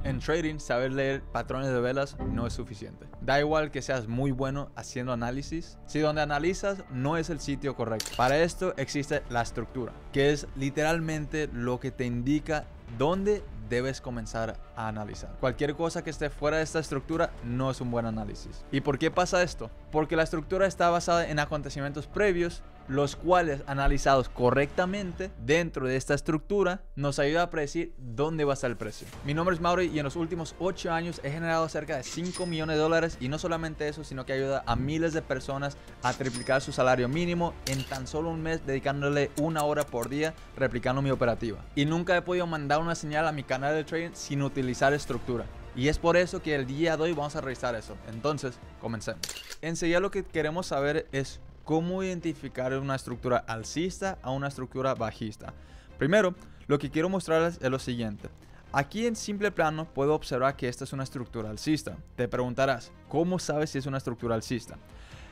En trading, saber leer patrones de velas no es suficiente. Da igual que seas muy bueno haciendo análisis, si donde analizas no es el sitio correcto. Para esto existe la estructura, que es literalmente lo que te indica dónde debes comenzar a analizar. Cualquier cosa que esté fuera de esta estructura no es un buen análisis. ¿Y por qué pasa esto? Porque la estructura está basada en acontecimientos previos, los cuales, analizados correctamente dentro de esta estructura, nos ayuda a predecir dónde va a estar el precio. Mi nombre es Mauri y en los últimos 8 años he generado cerca de $5 millones, y no solamente eso, sino que ayuda a miles de personas a triplicar su salario mínimo en tan solo un mes, dedicándole 1 hora por día replicando mi operativa. Y nunca he podido mandar una señal a mi canal de trading sin utilizar estructura. Y es por eso que el día de hoy vamos a revisar eso. Entonces, comencemos. Enseguida lo que queremos saber es cómo identificar una estructura alcista a una estructura bajista. Primero, lo que quiero mostrarles es lo siguiente. Aquí en simple plano puedo observar que esta es una estructura alcista. Te preguntarás, ¿cómo sabes si es una estructura alcista?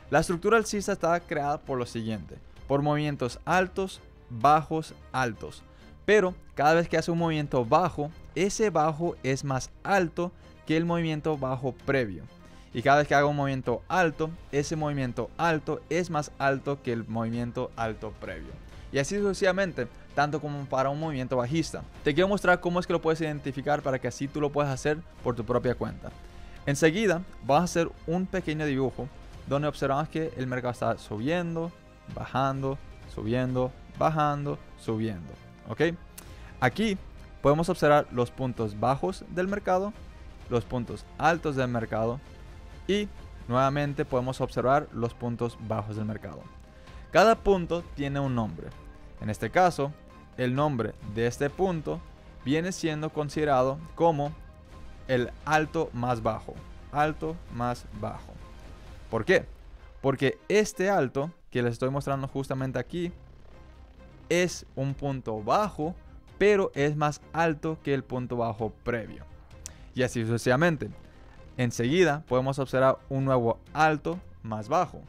La estructura alcista está creada por lo siguiente: por movimientos altos, bajos, altos. Pero cada vez que hace un movimiento bajo, ese bajo es más alto que el movimiento bajo previo. Y cada vez que haga un movimiento alto, ese movimiento alto es más alto que el movimiento alto previo. Y así sucesivamente, tanto como para un movimiento bajista. Te quiero mostrar cómo es que lo puedes identificar para que así tú lo puedas hacer por tu propia cuenta. Enseguida vas a hacer un pequeño dibujo donde observamos que el mercado está subiendo, bajando, subiendo, bajando, subiendo. ¿Ok? Aquí podemos observar los puntos bajos del mercado, los puntos altos del mercado, y nuevamente podemos observar los puntos bajos del mercado. Cada punto tiene un nombre. En este caso, el nombre de este punto viene siendo considerado como el alto más bajo. Alto más bajo. ¿Por qué? Porque este alto que les estoy mostrando justamente aquí es un punto bajo, pero es más alto que el punto bajo previo. Y así sucesivamente. Enseguida podemos observar un nuevo alto más bajo.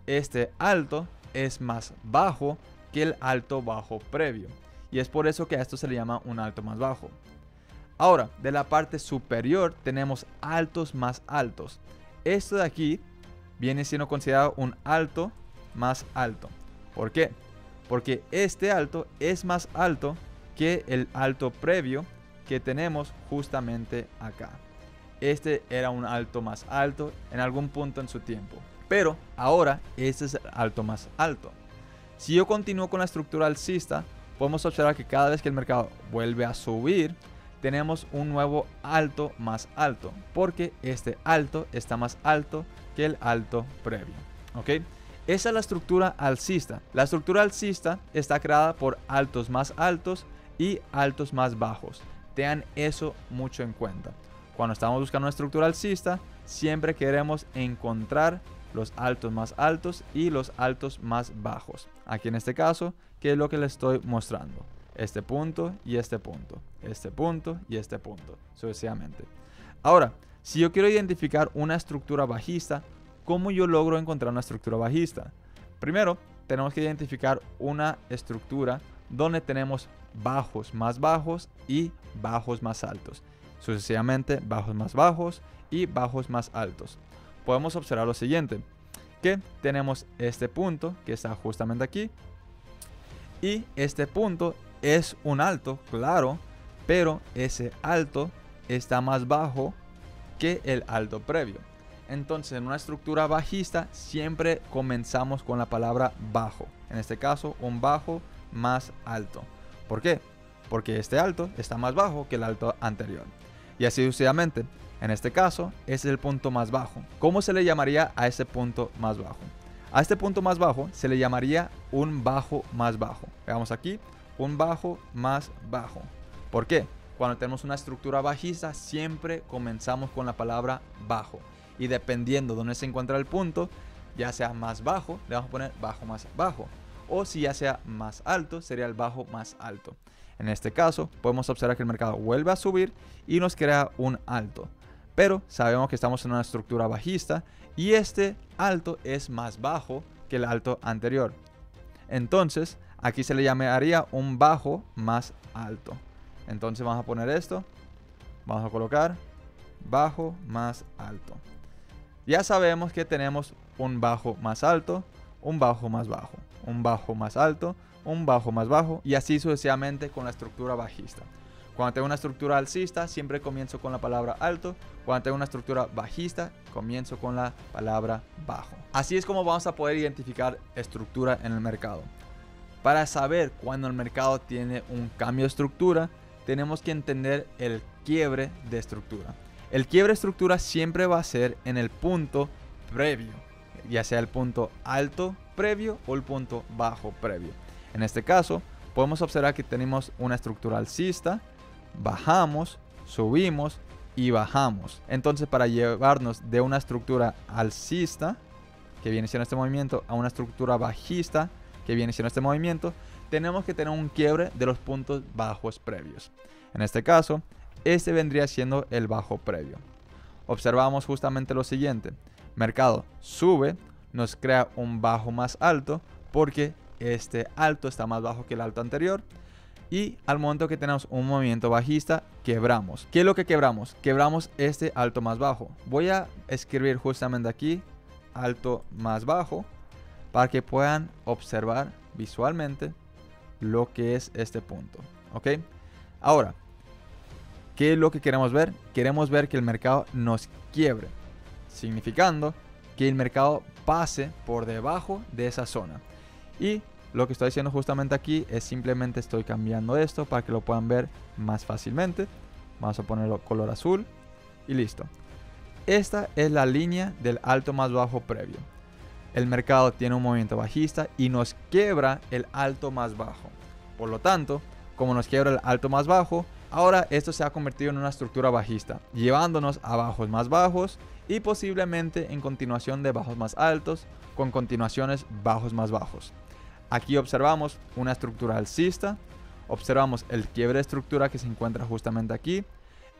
Este alto es más bajo que el alto bajo previo. Y es por eso que a esto se le llama un alto más bajo. Ahora, de la parte superior tenemos altos más altos. Esto de aquí viene siendo considerado un alto más alto. ¿Por qué? Porque este alto es más alto que el alto previo que tenemos justamente acá. Este era un alto más alto en algún punto en su tiempo. Pero ahora este es el alto más alto. Si yo continúo con la estructura alcista, podemos observar que cada vez que el mercado vuelve a subir, tenemos un nuevo alto más alto. Porque este alto está más alto que el alto previo. ¿Ok? Esa es la estructura alcista. La estructura alcista está creada por altos más altos y altos más bajos. Tengan eso mucho en cuenta. Cuando estamos buscando una estructura alcista, siempre queremos encontrar los altos más altos y los altos más bajos. Aquí en este caso, ¿qué es lo que les estoy mostrando? Este punto y este punto. Este punto y este punto. Sucesivamente. Ahora, si yo quiero identificar una estructura bajista, ¿cómo yo logro encontrar una estructura bajista? Primero, tenemos que identificar una estructura donde tenemos bajos más bajos y bajos más altos. Sucesivamente bajos más bajos y bajos más altos. Podemos observar lo siguiente, que tenemos este punto que está justamente aquí, y este punto es un alto, claro, pero ese alto está más bajo que el alto previo. Entonces, en una estructura bajista siempre comenzamos con la palabra bajo. En este caso, un bajo más alto. ¿Por qué? Porque este alto está más bajo que el alto anterior. Y así sucesivamente. En este caso, ese es el punto más bajo. ¿Cómo se le llamaría a este punto más bajo? A este punto más bajo se le llamaría un bajo más bajo. Veamos aquí, un bajo más bajo. ¿Por qué? Cuando tenemos una estructura bajista, siempre comenzamos con la palabra bajo. Y dependiendo de dónde se encuentra el punto, ya sea más bajo, le vamos a poner bajo más bajo. O si ya sea más alto, sería el bajo más alto. En este caso, podemos observar que el mercado vuelve a subir y nos crea un alto. Pero sabemos que estamos en una estructura bajista y este alto es más bajo que el alto anterior. Entonces, aquí se le llamaría un bajo más alto. Entonces vamos a poner esto, Vamos a colocar bajo más alto. Ya sabemos que tenemos un bajo más alto, un bajo más bajo, un bajo más alto, un bajo más bajo y así sucesivamente con la estructura bajista. Cuando tengo una estructura alcista siempre comienzo con la palabra alto. Cuando tengo una estructura bajista comienzo con la palabra bajo. Así es como vamos a poder identificar estructura en el mercado. Para saber cuando el mercado tiene un cambio de estructura, tenemos que entender el quiebre de estructura. El quiebre de estructura siempre va a ser en el punto previo, ya sea el punto alto previo o el punto bajo previo. En este caso, podemos observar que tenemos una estructura alcista, bajamos, subimos y bajamos. Entonces, para llevarnos de una estructura alcista, que viene siendo este movimiento, a una estructura bajista, que viene siendo este movimiento, tenemos que tener un quiebre de los puntos bajos previos. En este caso, este vendría siendo el bajo previo. Observamos justamente lo siguiente. Mercado sube, nos crea un bajo más alto porque este alto está más bajo que el alto anterior. Y al momento que tenemos un movimiento bajista, quebramos. ¿Qué es lo que quebramos? Quebramos este alto más bajo. Voy a escribir justamente aquí alto más bajo para que puedan observar visualmente lo que es este punto. ¿Ok? Ahora, ¿qué es lo que queremos ver? Queremos ver que el mercado nos quiebre, significando que el mercado pase por debajo de esa zona. Y lo que estoy haciendo justamente aquí es simplemente estoy cambiando esto para que lo puedan ver más fácilmente. Vamos a ponerlo color azul y listo. Esta es la línea del alto más bajo previo. El mercado tiene un movimiento bajista y nos quiebra el alto más bajo. Por lo tanto, como nos quiebra el alto más bajo, ahora esto se ha convertido en una estructura bajista, llevándonos a bajos más bajos y posiblemente en continuación de bajos más altos, con continuaciones bajos más bajos. Aquí observamos una estructura alcista, observamos el quiebre de estructura que se encuentra justamente aquí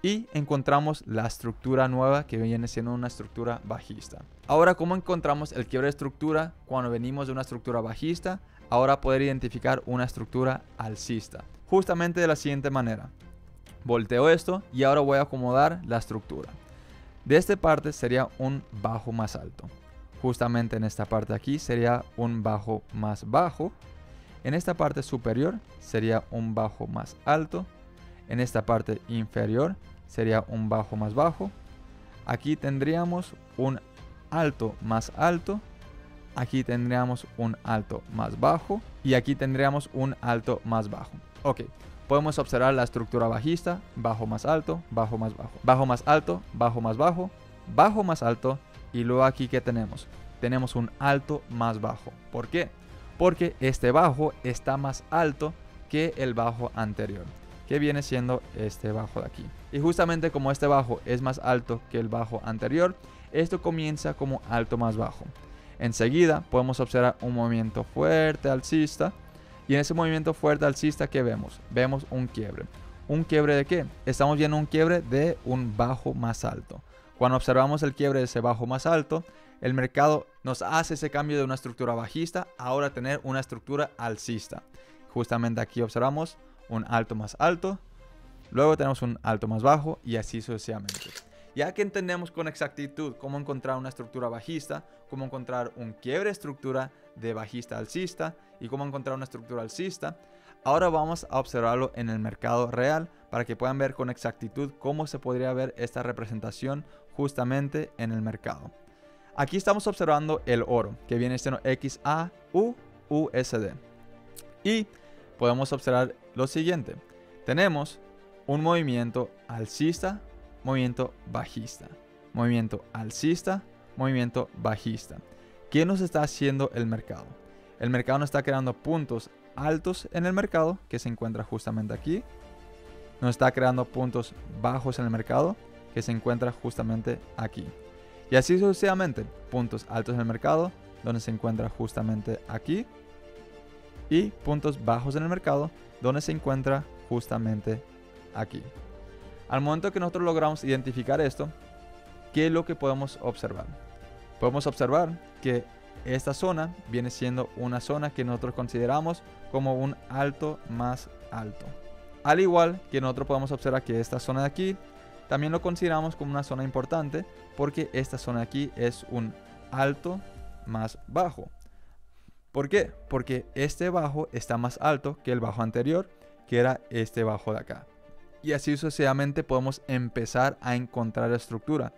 y encontramos la estructura nueva que viene siendo una estructura bajista. Ahora, ¿cómo encontramos el quiebre de estructura cuando venimos de una estructura bajista? Ahora poder identificar una estructura alcista. Justamente de la siguiente manera. Volteo esto y ahora voy a acomodar la estructura. De esta parte sería un bajo más alto. Justamente en esta parte aquí sería un bajo más bajo. En esta parte superior sería un bajo más alto. En esta parte inferior sería un bajo más bajo. Aquí tendríamos un alto más alto. Aquí tendríamos un alto más bajo. Y aquí tendríamos un alto más bajo. Ok, podemos observar la estructura bajista. Bajo más alto, bajo más bajo. Bajo más alto, bajo más bajo. Bajo más alto. Y luego aquí, ¿qué tenemos? Tenemos un alto más bajo. ¿Por qué? Porque este bajo está más alto que el bajo anterior, que viene siendo este bajo de aquí. Y justamente como este bajo es más alto que el bajo anterior, esto comienza como alto más bajo. Enseguida podemos observar un movimiento fuerte alcista. Y en ese movimiento fuerte alcista, ¿qué vemos? Vemos un quiebre. ¿Un quiebre de qué? Estamos viendo un quiebre de un bajo más alto. Cuando observamos el quiebre de ese bajo más alto, el mercado nos hace ese cambio de una estructura bajista a ahora tener una estructura alcista. Justamente aquí observamos un alto más alto, luego tenemos un alto más bajo y así sucesivamente. Ya que entendemos con exactitud cómo encontrar una estructura bajista, cómo encontrar un quiebre de estructura de bajista alcista y cómo encontrar una estructura alcista, ahora vamos a observarlo en el mercado real para que puedan ver con exactitud cómo se podría ver esta representación justamente en el mercado. Aquí estamos observando el oro, que viene siendo XAUUSD. Y podemos observar lo siguiente. Tenemos un movimiento alcista, movimiento bajista. Movimiento alcista, movimiento bajista. ¿Qué nos está haciendo el mercado? El mercado nos está creando puntos altos en el mercado, que se encuentra justamente aquí. Nos está creando puntos bajos en el mercado, que se encuentra justamente aquí. Y así sucesivamente, puntos altos en el mercado, donde se encuentra justamente aquí. Y puntos bajos en el mercado, donde se encuentra justamente aquí. Al momento que nosotros logramos identificar esto, ¿qué es lo que podemos observar? Podemos observar que esta zona viene siendo una zona que nosotros consideramos como un alto más alto. Al igual que nosotros podemos observar que esta zona de aquí también lo consideramos como una zona importante porque esta zona aquí es un alto más bajo. ¿Por qué? Porque este bajo está más alto que el bajo anterior, que era este bajo de acá. Y así sucesivamente podemos empezar a encontrar la estructura.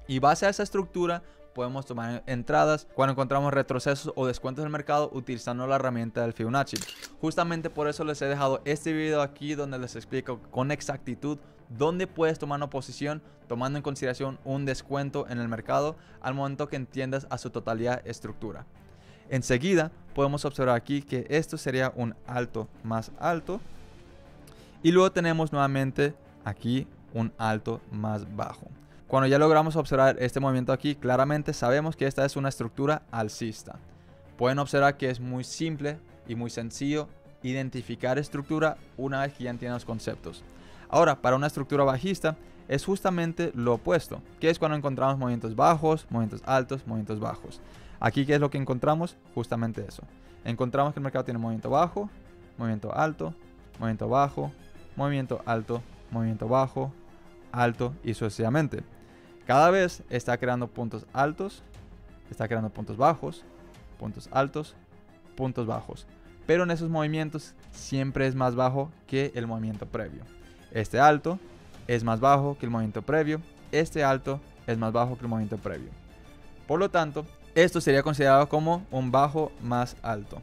Y base a esa estructura podemos tomar entradas cuando encontramos retrocesos o descuentos en el mercado utilizando la herramienta del Fibonacci. Justamente por eso les he dejado este video aquí donde les explico con exactitud dónde puedes tomar una posición tomando en consideración un descuento en el mercado al momento que entiendas a su totalidad estructura. Enseguida podemos observar aquí que esto sería un alto más alto y luego tenemos nuevamente aquí un alto más bajo. Cuando ya logramos observar este movimiento aquí, claramente sabemos que esta es una estructura alcista. Pueden observar que es muy simple y muy sencillo identificar estructura una vez que ya entienden los conceptos. Ahora, para una estructura bajista es justamente lo opuesto, que es cuando encontramos movimientos bajos, movimientos altos, movimientos bajos. Aquí, ¿qué es lo que encontramos? Justamente eso. Encontramos que el mercado tiene movimiento bajo, movimiento alto, movimiento bajo, movimiento alto, movimiento bajo, alto y sucesivamente. Cada vez está creando puntos altos, está creando puntos bajos, puntos altos, puntos bajos. Pero en esos movimientos siempre es más bajo que el movimiento previo. Este alto es más bajo que el movimiento previo. Este alto es más bajo que el movimiento previo. Por lo tanto, esto sería considerado como un bajo más alto.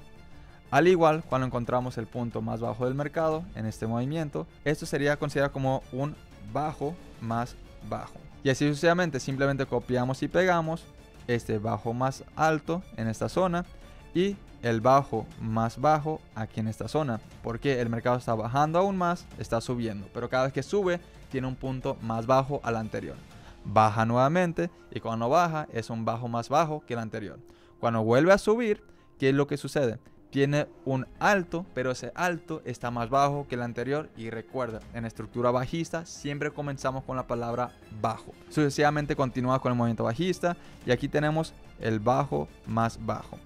Al igual, cuando encontramos el punto más bajo del mercado en este movimiento, esto sería considerado como un bajo más bajo. Y así sucesivamente, simplemente copiamos y pegamos este bajo más alto en esta zona y el bajo más bajo aquí en esta zona, porque el mercado está bajando aún más, está subiendo, pero cada vez que sube tiene un punto más bajo al anterior. Baja nuevamente y cuando baja es un bajo más bajo que el anterior. Cuando vuelve a subir, ¿qué es lo que sucede? Tiene un alto, pero ese alto está más bajo que el anterior. Y recuerda, en estructura bajista siempre comenzamos con la palabra bajo. Sucesivamente continúa con el movimiento bajista y aquí tenemos el bajo más bajo.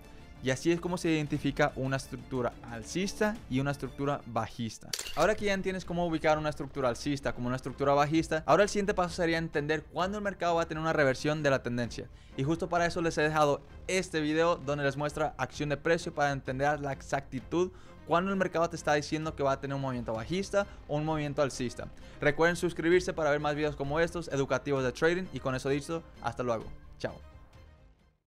Y así es como se identifica una estructura alcista y una estructura bajista. Ahora que ya entiendes cómo ubicar una estructura alcista como una estructura bajista, ahora el siguiente paso sería entender cuándo el mercado va a tener una reversión de la tendencia. Y justo para eso les he dejado este video donde les muestra acción de precio para entender la exactitud cuando el mercado te está diciendo que va a tener un movimiento bajista o un movimiento alcista. Recuerden suscribirse para ver más videos como estos, educativos de trading. Y con eso dicho, hasta luego. Chao.